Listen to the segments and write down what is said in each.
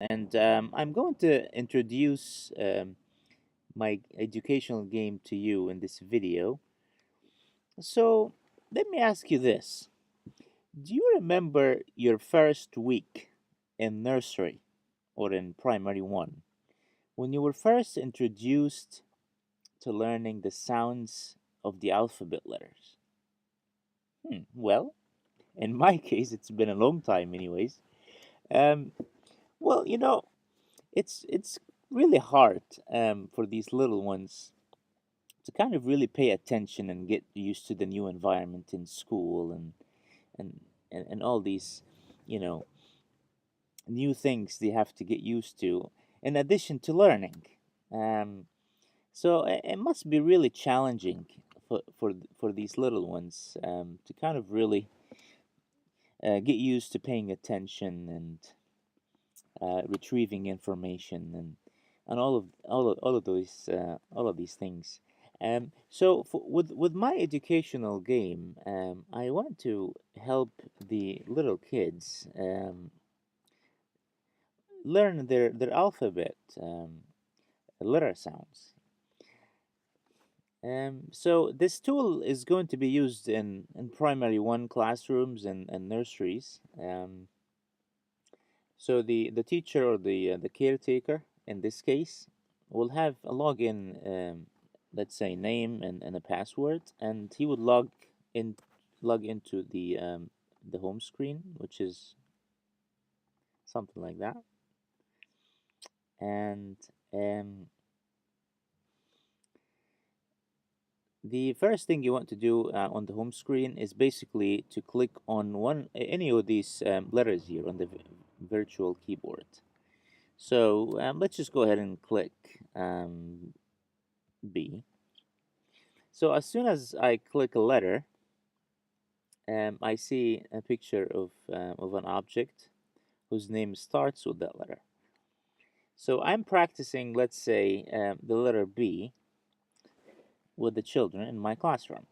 and I'm going to introduce my educational game to you in this video. So, let me ask you this. Do you remember your first week in nursery or in primary one when you were first introduced to learning the sounds of the alphabet letters? Well, in my case, it's been a long time, anyways. Um, well, it's really hard for these little ones to kind of really pay attention and get used to the new environment in school and and all these, you know, new things they have to get used to in addition to learning. Um, so it must be really challenging for these little ones to kind of really get used to paying attention and retrieving information and all of these things. So with my educational game, I want to help the little kids learn their alphabet letter sounds. So this tool is going to be used in primary one classrooms and nurseries. So the teacher or the caretaker in this case will have a login, let's say name and a password, and he would log into the home screen, which is something like that. And the first thing you want to do on the home screen is basically to click on any of these letters here on the virtual keyboard. So let's just go ahead and click B. So as soon as I click a letter, I see a picture of an object whose name starts with that letter. So I'm practicing, let's say, the letter B with the children in my classroom.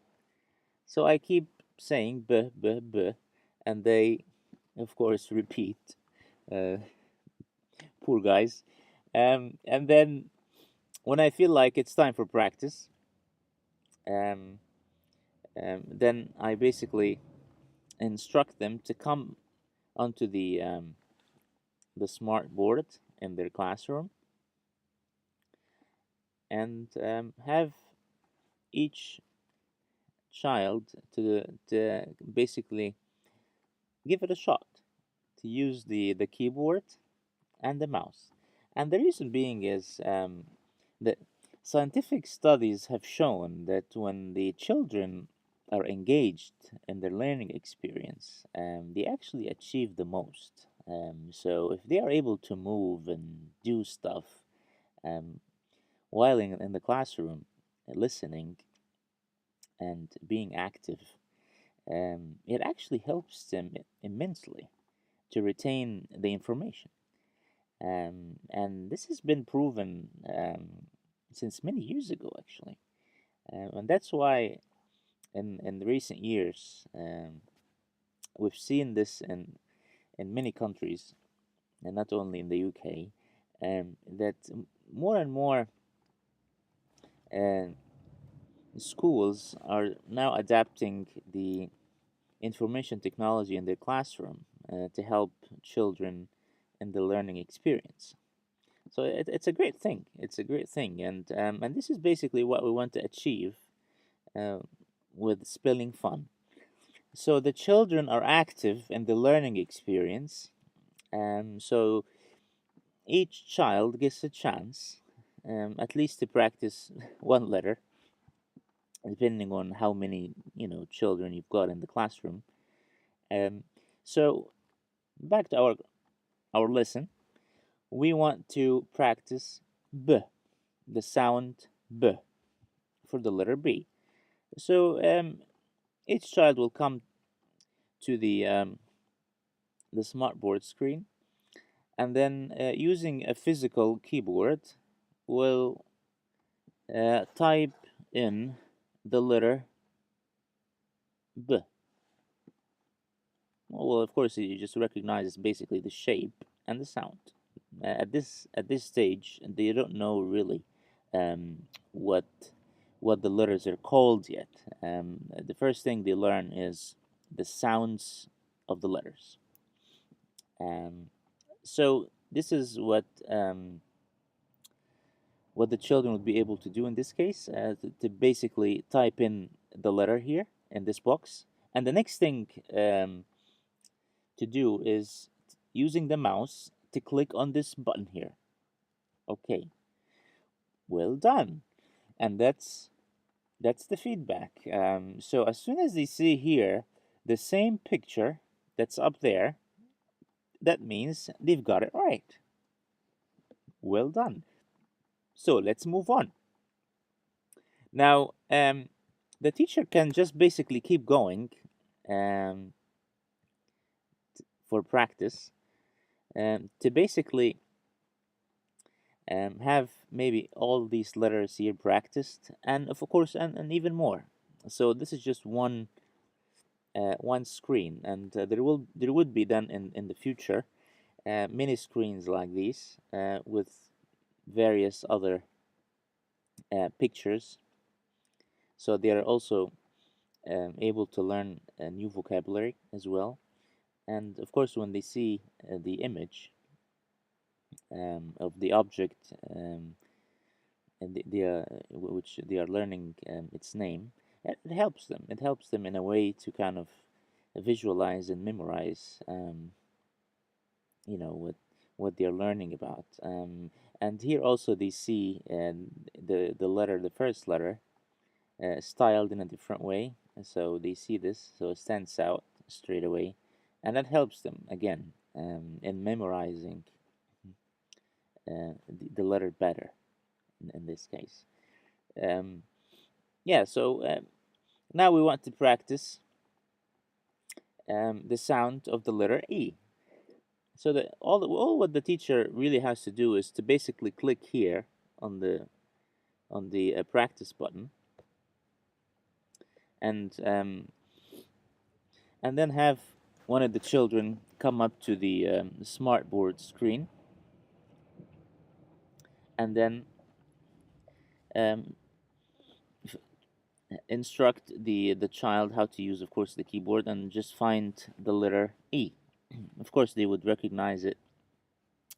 So I keep saying B, B, B, and they, of course, repeat. Uh, Poor guys. And then when I feel like it's time for practice, um, then I basically instruct them to come onto the smart board in their classroom and have each child to basically give it a shot to use the keyboard and the mouse. And the reason being is that scientific studies have shown that when the children are engaged in their learning experience, they actually achieve the most. So if they are able to move and do stuff um, while in the classroom, listening and being active, it actually helps them immensely to retain the information. And this has been proven since many years ago, actually. And that's why in recent years, we've seen this in many countries, and not only in the UK, that more and more uh, schools are now adapting the information technology in their classroom to help children in the learning experience. So it's a great thing. It's a great thing, and this is basically what we want to achieve uh, with spelling fun. So the children are active in the learning experience. So each child gets a chance, at least to practice one letter, depending on how many children you've got in the classroom. Um, so back to our lesson, we want to practice b, the sound b for the letter B. So each child will come to the smartboard screen, and then using a physical keyboard, will type in the letter B. Well, of course, you just recognize it's basically the shape and the sound. at this stage, they don't know really um, what what the letters are called yet. The first thing they learn is the sounds of the letters. Um, so this is what the children would be able to do in this case, to basically type in the letter here in this box. And the next thing to do is using the mouse to click on this button here. Okay, well done. And that's the feedback. So as soon as they see here the same picture that's up there, that means they've got it right. Well done. So let's move on. Now, the teacher can just basically keep going um, for practice to basically have maybe all these letters here practiced, and of course, and even more. So this is just one screen, and there would be then in the future many screens like these with various other pictures. So they are also able to learn a new vocabulary as well. And of course, when they see the image of the object and which they are learning its name, it helps them. It helps them in a way to kind of visualize and memorize, what they're learning about. And here also they see the letter, the first letter, styled in a different way. And so they see this, so it stands out straight away, and that helps them again in memorizing the letter better in this case. Um, yeah, so now we want to practice the sound of the letter E. So that all what the teacher really has to do is to basically click here on the practice button, and then have one of the children come up to the smartboard screen, and then um, instruct the child how to use, of course, the keyboard, and just find the letter E. Of course, they would recognize it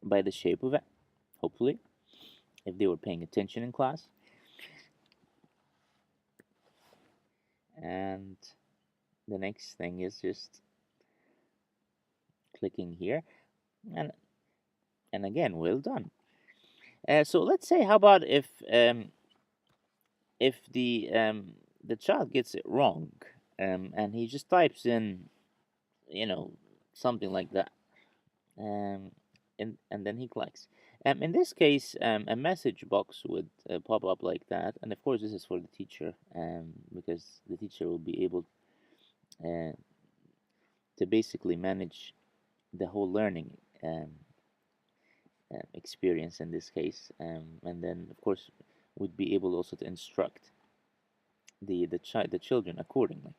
by the shape of it, hopefully, if they were paying attention in class. And the next thing is just clicking here, and again, well done. So let's say, how about if the child gets it wrong, and he just types in, something like that, um, and then he clicks. In this case, a message box would pop up like that, and of course, this is for the teacher, because the teacher will be able uh, to basically manage the whole learning experience in this case, and then of course would be able also to instruct the children accordingly.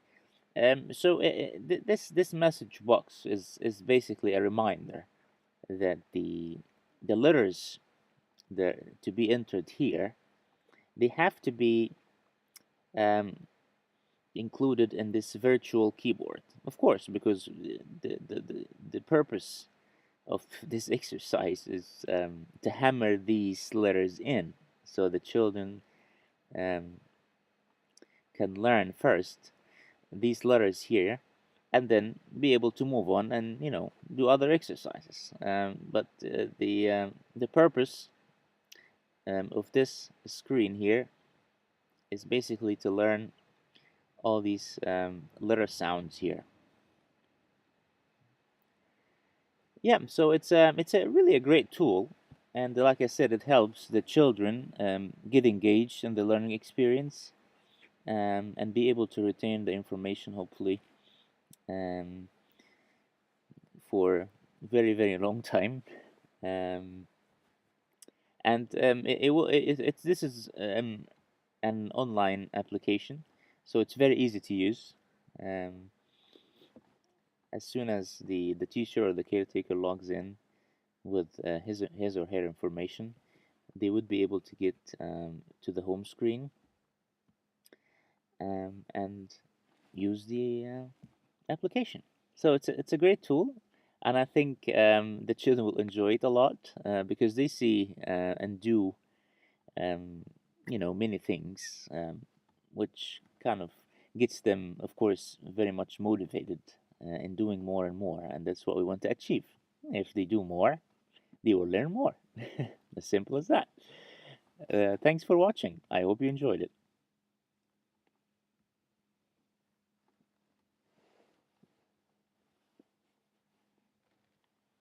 So this message box is basically a reminder that the letters to be entered here, they have to be um, included in this virtual keyboard, of course, because the purpose of this exercise is to hammer these letters in, so the children um, can learn first these letters here, and then be able to move on and do other exercises. But the purpose of this screen here is basically to learn all these letter sounds here. Yeah, so it's a really a great tool, and like I said, it helps the children get engaged in the learning experience, and be able to retain the information, hopefully, um, for very very long time. Um, and it will it's this is an online application, so it's very easy to use. As soon as the teacher or the caretaker logs in, with his or her information, they would be able to get to the home screen and use the application. So it's a great tool, and I think the children will enjoy it a lot because they see and do um, many things, which kind of gets them, of course, very much motivated in doing more and more, and that's what we want to achieve. If they do more, they will learn more. As simple as that. Thanks for watching. I hope you enjoyed it.